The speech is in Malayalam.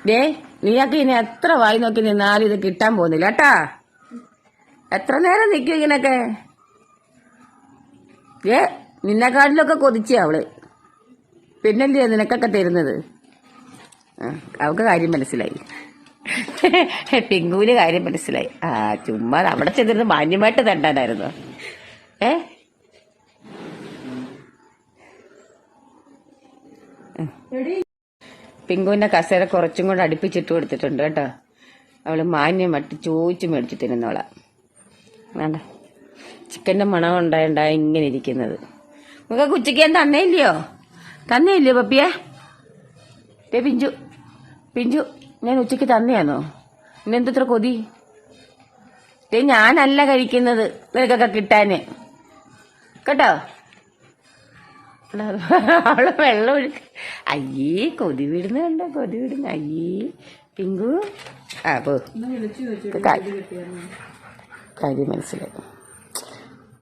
ഡേ നീയൊക്കെ ഇനി എത്ര വായി നോക്കി നിന്നാലും ഇത് കിട്ടാൻ പോകുന്നില്ല കേട്ടാ. എത്ര നേരം നിൽക്കും ഇങ്ങനൊക്കെ. നിന്നെക്കാട്ടിലൊക്കെ കൊതിച്ച അവള്. പിന്നല്ലേ നിനക്കൊക്കെ തരുന്നത്. അവൾക്ക് കാര്യം മനസ്സിലായി. പിങ്കുവിന് കാര്യം മനസ്സിലായി. ചുമ്മാ അവിടെ ചെന്നിരുന്ന് മാന്യമായിട്ട് തണ്ടാനായിരുന്നു. പിങ്കുവിന്റെ കസേര കുറച്ചും കൂടെ അടുപ്പിച്ചിട്ട് കൊടുത്തിട്ടുണ്ട് കേട്ടോ. അവള് മാന്യമായിട്ട് ചോദിച്ചു മേടിച്ചു തിന്നുന്നവളാ. വേണ്ട ചിക്കന്റെ മണം ഉണ്ടായി ഇങ്ങനെ ഇരിക്കുന്നത്. നിങ്ങൾക്ക് ഉച്ചയ്ക്ക് ഞാൻ തന്നേയില്ലയോ പപ്പിയെ? പിഞ്ചു ഞാൻ ഉച്ചയ്ക്ക് തന്നെയാണോ? ഇന്നെന്തത്ര കൊതി? ഞാനല്ല കഴിക്കുന്നത് നിനക്കൊക്കെ കിട്ടാന് കേട്ടോ. അവള് വെള്ളം ഒഴുക്ക്. അയ്യേ കൊതി വിടുന്ന കണ്ടോ, കൊതി വിടുന്ന. അയ്യേ പിങ്കു പോ. കാര്യം മനസ്സിലായി.